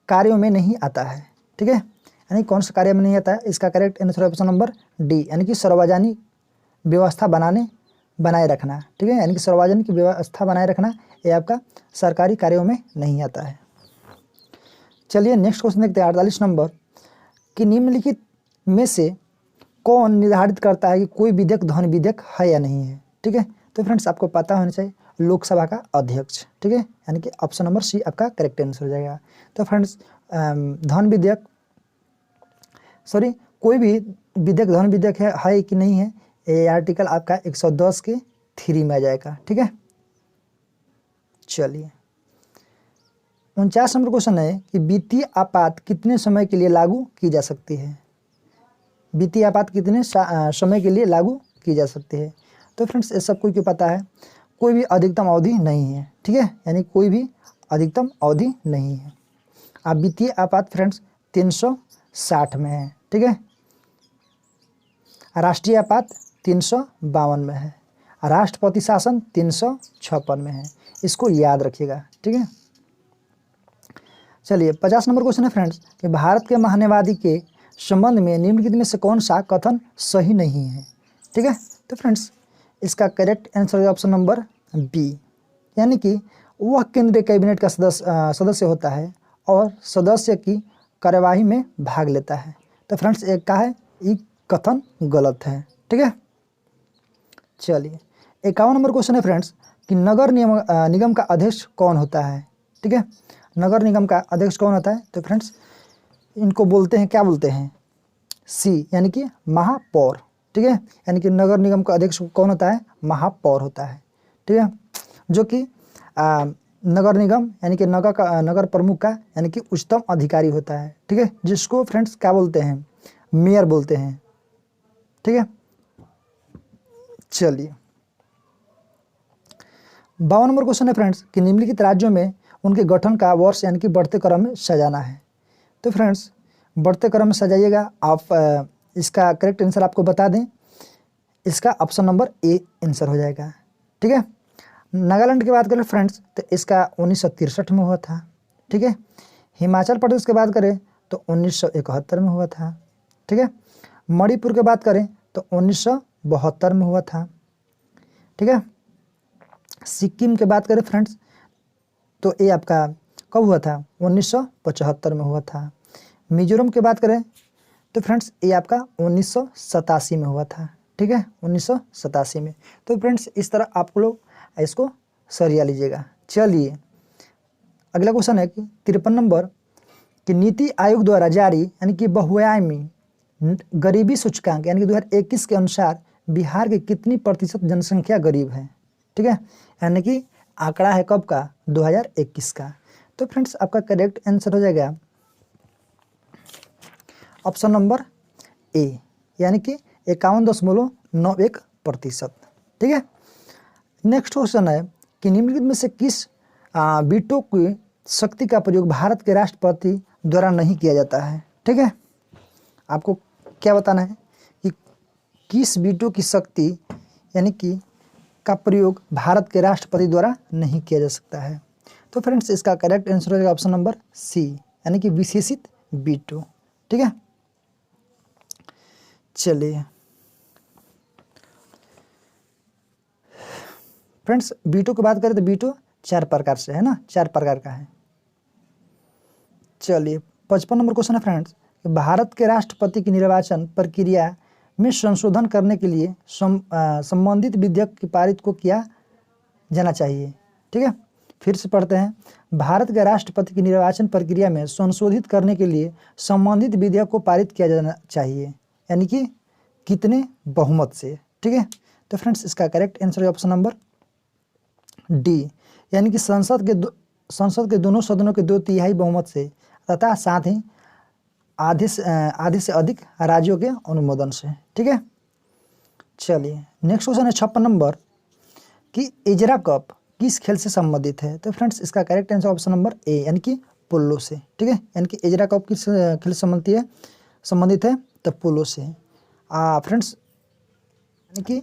कार्यों में नहीं आता है? ठीक है, यानी कौन सा कार्य में नहीं आता है? इसका correct answer option number D, यानी कि सार्वजनिक व्यवस्था बनाए रखना। ठीक है, यानी कि सार्वजनिक व्यवस्था बनाए रखना ये आपका सरकारी कार्यों में नहीं आता है। चलिए नेक्स्ट क्वेश्चन देखते हैं 48 नंबर कि निम्नलिखित में से कौन निर्धारित करता है कि कोई विधेयक ध्वनि विधेयक है या नहीं है? ठीक है, तो फ्रेंड्स आपको पता होना चाहिए, लोकसभा का अध्यक्ष। ठीक है, यानी कि ऑप्शन नंबर सी आपका करेक्ट आंसर हो जाएगा। तो फ्रेंड्स ध्वनि विधेयक, सॉरी, कोई भी विधेयक ध्वनि विधेयक है कि नहीं है, ये आर्टिकल आपका 110 के 3 में आ जाएगा। ठीक है, चलिए 49 नंबर क्वेश्चन है कि वित्तीय आपात कितने समय के लिए लागू की जा सकती है? वित्तीय आपात कितने समय के लिए लागू की जा सकती है? तो फ्रेंड्स ये सब को पता है, कोई भी अधिकतम अवधि नहीं है। ठीक है, यानी कोई भी अधिकतम अवधि नहीं है। अब वित्तीय आपात फ्रेंड्स 360 में है। ठीक है, राष्ट्रीय आपात 352 में है, राष्ट्रपति शासन 356 में है। इसको याद रखिएगा। ठीक है, चलिए 50 नंबर क्वेश्चन है फ्रेंड्स कि भारत के महान्यायवादी के संबंध में निम्नलिखित में से कौन सा कथन सही नहीं है? ठीक है, तो फ्रेंड्स इसका करेक्ट आंसर है ऑप्शन नंबर बी, यानी कि वह केंद्रीय कैबिनेट का सदस्य होता है और सदस्य की कार्यवाही में भाग लेता है। तो फ्रेंड्स एक का है, ये कथन गलत है। ठीक है, चलिए 51 नंबर क्वेश्चन है फ्रेंड्स कि नगर निगम का अध्यक्ष कौन होता है? ठीक है, नगर निगम का अध्यक्ष कौन होता है? तो फ्रेंड्स इनको बोलते हैं, क्या बोलते हैं? सी, यानी कि महापौर। ठीक है, यानी कि नगर निगम का अध्यक्ष कौन होता है? महापौर होता है। ठीक है, जो कि नगर निगम यानी कि नगर प्रमुख का यानी कि उच्चतम अधिकारी होता है। ठीक है, जिसको फ्रेंड्स क्या बोलते हैं? मेयर बोलते हैं। ठीक है, चलिए 52 नंबर क्वेश्चन है फ्रेंड्स कि निम्नलिखित राज्यों में उनके गठन का वर्ष यानी कि बढ़ते क्रम में सजाना है। तो फ्रेंड्स बढ़ते क्रम में सजाइएगा आप। इसका करेक्ट आंसर आपको बता दें, इसका ऑप्शन नंबर ए आंसर हो जाएगा। ठीक है, नागालैंड की बात करें फ्रेंड्स तो इसका 1963 में हुआ था। ठीक है, हिमाचल प्रदेश की बात करें तो 1971 में हुआ था। ठीक है, मणिपुर की बात करें तो 1972 में हुआ था। ठीक है, सिक्किम की बात करें फ्रेंड्स तो ये आपका कब हुआ था? 1975 में हुआ था। मिजोरम की बात करें तो फ्रेंड्स ये आपका 1987 में हुआ था। ठीक है, 1987 में। तो फ्रेंड्स इस तरह आप लोग इसको सरिया लीजिएगा। चलिए अगला क्वेश्चन है कि 53 नंबर कि नीति आयोग द्वारा जारी यानी कि बहुआयामी गरीबी सूचकांक यानी कि 2021 के अनुसार बिहार की कितनी प्रतिशत जनसंख्या गरीब है? ठीक है, यानी कि आंकड़ा है कब का? 2021 का। तो फ्रेंड्स आपका करेक्ट आंसर हो जाएगा ऑप्शन नंबर ए, यानी कि 51.91%। ठीक है, नेक्स्ट क्वेश्चन है कि निम्नलिखित में से किस वीटो की शक्ति का प्रयोग भारत के राष्ट्रपति द्वारा नहीं किया जाता है? ठीक है, आपको क्या बताना है कि किस वीटो की शक्ति यानी कि का प्रयोग भारत के राष्ट्रपति द्वारा नहीं किया जा सकता है? तो फ्रेंड्स इसका करेक्ट आंसर होगा ऑप्शन नंबर सी, यानी कि विशेषित वीटो। ठीक है, चलिए फ्रेंड्स वीटो की बात करें तो वीटो 4 प्रकार से है ना, 4 प्रकार का है। चलिए 55 नंबर क्वेश्चन है फ्रेंड्स कि भारत के राष्ट्रपति की निर्वाचन प्रक्रिया में संशोधन करने के लिए संबंधित विधेयक की पारित को किया जाना चाहिए। ठीक है, फिर से पढ़ते हैं। भारत के राष्ट्रपति की निर्वाचन प्रक्रिया में संशोधित करने के लिए संबंधित विधेयक को पारित किया जाना चाहिए, यानी कि कितने बहुमत से? ठीक है, तो फ्रेंड्स इसका करेक्ट आंसर है ऑप्शन नंबर डी, यानी कि संसद के दोनों सदनों के 2/3 बहुमत से तथा साथ ही आधे से अधिक राज्यों के अनुमोदन से। ठीक है, चलिए नेक्स्ट क्वेश्चन है 56 नंबर कि एजरा कप किस खेल से संबंधित है? तो फ्रेंड्स इसका correct answer option number A, यानी कि पोलो से। ठीक है, यानी कि एजरा कप किस खेल से संबंधित है? तो पोलो से। फ्रेंड्स यानी कि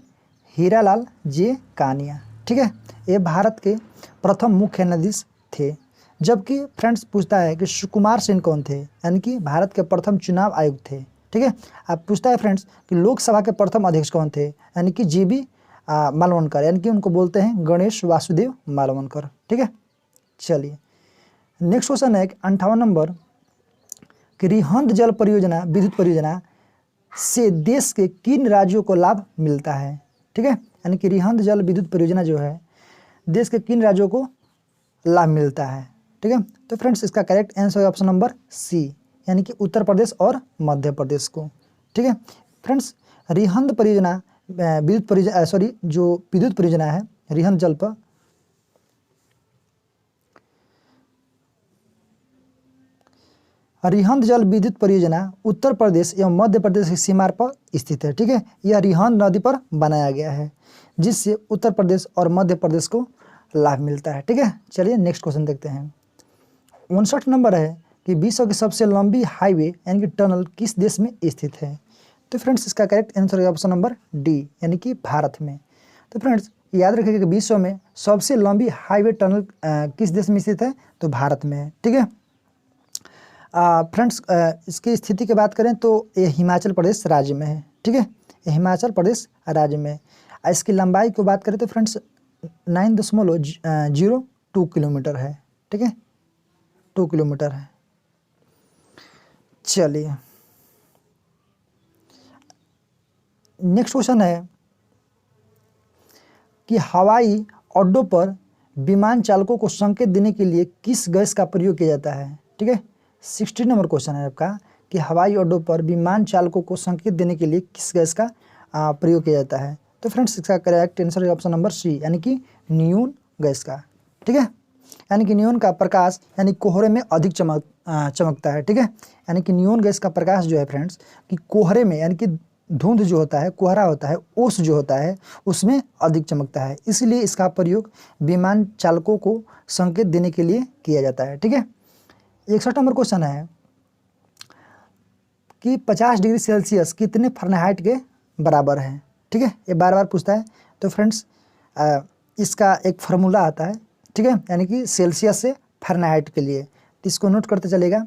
हीरालाल जे कानिया। ठीक है, ये भारत के प्रथम मुख्य न्यायाधीश थे। जबकि फ्रेंड्स पूछता है कि सुकुमार सेन कौन थे? यानी कि भारत के प्रथम चुनाव आयुक्त थे। ठीक है, आप पूछता है फ्रेंड्स कि लोकसभा के प्रथम अध्यक्ष कौन थे? यानी कि जीबी मालवणकर, यानी कि उनको बोलते हैं गणेश वासुदेव मालवणकर। ठीक है, चलिए नेक्स्ट क्वेश्चन है 58 नंबर कि रिहंद जल परियोजना विद्युत परियोजना से देश के किन राज्यों को लाभ मिलता है? ठीक है, यानी कि रिहंद जल विद्युत परियोजना जो है देश के किन राज्यों को लाभ मिलता है? ठीक है, तो फ्रेंड्स इसका करेक्ट आंसर है ऑप्शन नंबर सी, यानी कि उत्तर प्रदेश और मध्य प्रदेश को। ठीक है फ्रेंड्स, रिहंद परियोजना विद्युत परियोजना जो विद्युत परियोजना है रिहंद जल पर रिहंद जल विद्युत परियोजना उत्तर प्रदेश एवं मध्य प्रदेश की सीमा पर स्थित है। ठीक है, यह रिहंद नदी पर बनाया गया है जिससे उत्तर प्रदेश और मध्य प्रदेश को लाभ मिलता है। ठीक है, चलिए नेक्स्ट क्वेश्चन देखते हैं। 59 नंबर है कि विश्व की सबसे लंबी हाईवे यानी कि टनल किस देश में स्थित है? तो फ्रेंड्स इसका करेक्ट आंसर है ऑप्शन नंबर डी, यानी कि भारत में। तो फ्रेंड्स याद रखिएगा कि विश्व में सबसे लंबी हाईवे टनल किस देश में स्थित है? तो भारत में है। ठीक है फ्रेंड्स, इसकी स्थिति की बात करें तो ये हिमाचल प्रदेश राज्य में है। ठीक है, ये हिमाचल प्रदेश राज्य में। इसकी लंबाई की बात करें तो फ्रेंड्स 9.02 किलोमीटर है। ठीक है, 2 किलोमीटर है। चलिए नेक्स्ट क्वेश्चन है कि हवाई अड्डों पर विमान चालकों को संकेत देने के लिए किस गैस का प्रयोग किया जाता है? ठीक है, 60 नंबर क्वेश्चन है आपका कि हवाई अड्डों पर विमान चालकों को संकेत देने के लिए किस गैस का प्रयोग किया जाता है? तो फ्रेंड्स इसका करेक्ट आंसर है ऑप्शन नंबर सी, यानी कि नियोन गैस का। ठीक है, यानी कि नियोन का प्रकाश यानी कोहरे में अधिक चमकता है। ठीक है, यानी कि नियोन गैस का प्रकाश जो है फ्रेंड्स कि कोहरे में यानी कि धुंध जो होता है, कोहरा होता है, ओस जो होता है उसमें अधिक चमकता है, इसलिए इसका प्रयोग विमान चालकों को संकेत देने के लिए किया जाता है। ठीक है, 61 नंबर क्वेश्चन है कि 50 डिग्री सेल्सियस कितने फ़ारेनहाइट के बराबर है? ठीक है, ये बार बार पूछता है। तो फ्रेंड्स इसका एक फार्मूला आता है। ठीक है, यानी कि सेल्सियस से फ़ारेनहाइट के लिए, तो इसको नोट करते चलेगा।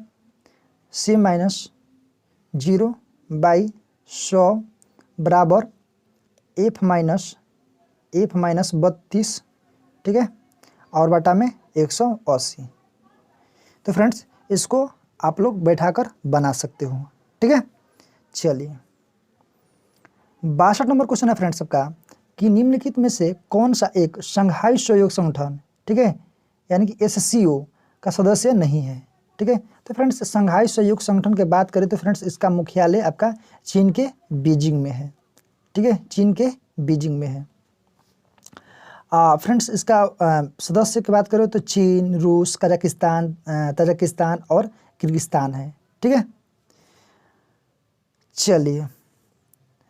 C-0/100 बराबर F माइनस 32। ठीक है, और बटा में 180। तो फ्रेंड्स इसको आप लोग बैठाकर बना सकते हो। ठीक है, चलिए 62 नंबर क्वेश्चन है फ्रेंड्स सबका कि निम्नलिखित में से कौन सा एक शंघाई सहयोग संगठन, ठीक है, यानी कि SCO का सदस्य नहीं है? ठीक है, तो फ्रेंड्स शंघाई सहयोग संगठन की बात करें तो फ्रेंड्स इसका मुख्यालय आपका चीन के बीजिंग में है। ठीक है, चीन के बीजिंग में है। फ्रेंड्स इसका सदस्य की बात करें तो चीन, रूस, तजाकिस्तान और किर्गिस्तान है। ठीक है, चलिए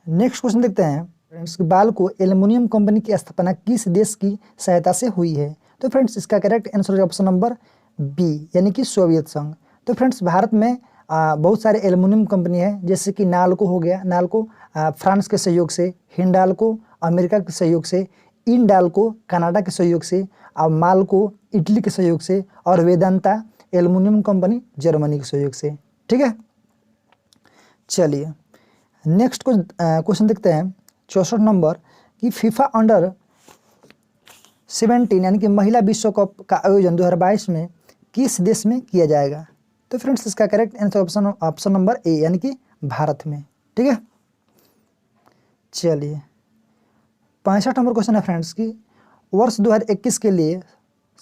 नेक्स्ट क्वेश्चन देखते हैं। फ्रेंड्स बाल्को एल्युमिनियम कंपनी की स्थापना किस देश की सहायता से हुई है? तो फ्रेंड्स इसका करेक्ट आंसर है ऑप्शन नंबर बी, यानी कि सोवियत संघ। तो फ्रेंड्स भारत में बहुत सारे एल्युमिनियम कंपनी है, जैसे कि नाल्को हो गया, नाल्को फ्रांस के सहयोग से, हिंडाल्को अमेरिका के सहयोग से, इंडाल्को कनाडा के सहयोग से, और माल्को इटली के सहयोग से, और वेदांता एल्युमिनियम कंपनी जर्मनी के सहयोग से। ठीक है, चलिए नेक्स्ट क्वेश्चन देखते हैं 64 नंबर कि फीफा अंडर 17 यानी कि महिला विश्व कप का आयोजन 2022 में किस देश में किया जाएगा? तो फ्रेंड्स इसका correct answer option number A, यानी कि भारत में। ठीक है, चलिए 65 नंबर क्वेश्चन है फ्रेंड्स कि वर्ष 2021 के लिए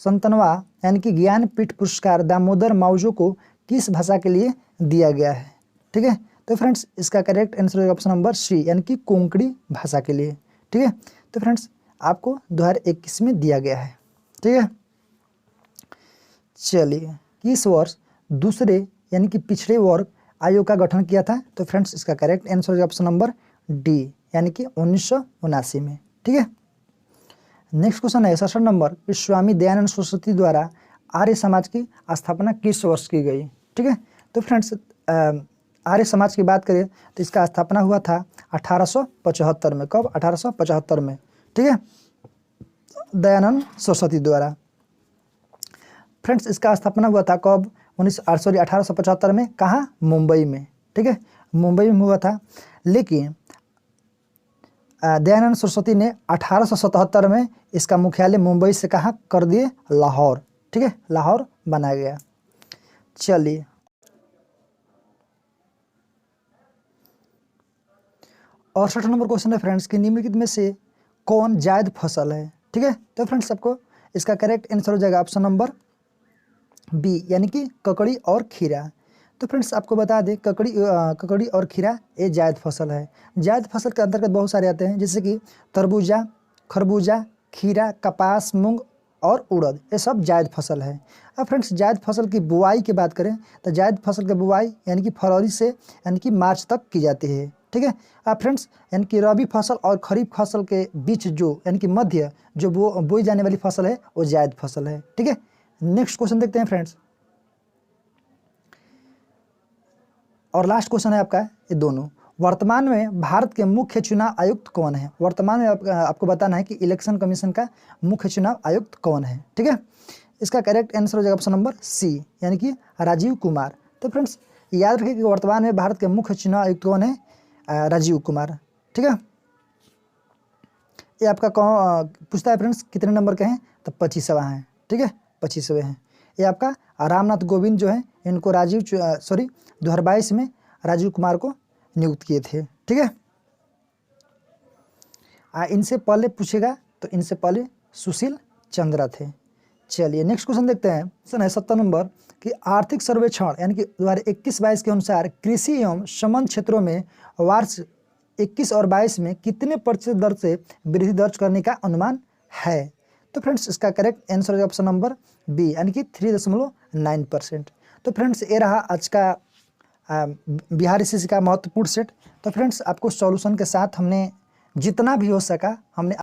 57वां यानी कि ज्ञानपीठ पुरस्कार दामोदर मावजो को किस भाषा के लिए दिया गया है? ठीक है, तो फ्रेंड्स इसका करेक्ट आंसर है ऑप्शन नंबर सी, यानी कि कोंकणी भाषा के लिए। ठीक है, तो फ्रेंड्स आपको 2021 में दिया गया है। ठीक है, चलिए किस वर्ष दूसरे यानी कि पिछड़े वर्ग आयोग का गठन किया था? तो फ्रेंड्स इसका करेक्ट आंसर है ऑप्शन नंबर डी, यानी कि 1979 में। ठीक है, नेक्स्ट क्वेश्चन है 67 नंबर कि स्वामी दयानंद सरस्वती द्वारा आर्य समाज की स्थापना किस वर्ष की गई? ठीक है, तो फ्रेंड्स आर्य समाज की बात करें तो इसका स्थापना हुआ था 1875 में। कब? 1875 में। ठीक है, दयानंद सरस्वती द्वारा। फ्रेंड्स इसका स्थापना हुआ था कब? 1875 में। कहाँ? मुंबई में। ठीक है, मुंबई में हुआ था, लेकिन दयानंद सरस्वती ने 1877 में इसका मुख्यालय मुंबई से कहाँ कर दिए? लाहौर। ठीक है, लाहौर बनाया गया। चलिए 68 नंबर क्वेश्चन है फ्रेंड्स कि निम्नलिखित में से कौन जायद फसल है। ठीक है, तो फ्रेंड्स आपको इसका करेक्ट आंसर हो जाएगा ऑप्शन नंबर बी, यानी कि ककड़ी और खीरा। तो फ्रेंड्स आपको बता दें ककड़ी और खीरा ये जायद फसल है। जायद फसल के अंतर्गत बहुत सारे आते हैं, जैसे कि तरबूजा, खरबूजा, खीरा, कपास, मूंग और उड़द, ये सब जायद फसल है। अब फ्रेंड्स जायद फसल की बुआई की बात करें तो जायद फसल की बुआई यानी कि फरवरी से यानी कि मार्च तक की जाती है। ठीक है, अब फ्रेंड्स यानी कि रबी फसल और खरीफ फसल के बीच जो यानी कि मध्य जो बोई जाने वाली फसल है वो जायद फसल है। ठीक है, नेक्स्ट क्वेश्चन देखते हैं फ्रेंड्स, और लास्ट क्वेश्चन है आपका ये दोनों। वर्तमान में भारत के मुख्य चुनाव आयुक्त कौन है। वर्तमान में आपको बताना है कि इलेक्शन कमीशन का मुख्य चुनाव आयुक्त कौन है। ठीक है, इसका करेक्ट आंसर हो जाएगा ऑप्शन नंबर सी, यानी कि राजीव कुमार। तो फ्रेंड्स याद रखिए कि वर्तमान में भारत के मुख्य चुनाव आयुक्त कौन है, राजीव कुमार। ठीक है, ये आपका कौन पूछता है फ्रेंड्स कितने नंबर के हैं, तो 25वां है। ठीक है, 25वें हैं। ये आपका रामनाथ कोविंद जो है इनको 2022 में राजीव कुमार को नियुक्त किए थे। ठीक है, इनसे पहले पूछेगा तो इनसे पहले सुशील चंद्रा थे। चलिए नेक्स्ट क्वेश्चन देखते हैं। क्वेश्चन है 70 नंबर कि आर्थिक सर्वेक्षण यानी कि 2021-22 के अनुसार कृषि एवं संबद्ध क्षेत्रों में वर्ष 21 और 22 में कितने प्रतिशत दर से वृद्धि दर्ज करने का अनुमान है। तो फ्रेंड्स इसका करेक्ट आंसर है ऑप्शन नंबर बी, यानी कि 3.9%। तो फ्रेंड्स ये रहा आज का बिहार एसएससी का महत्वपूर्ण सेट। तो फ्रेंड्स आपको सॉल्यूशन के साथ हमने जितना भी हो सका हमने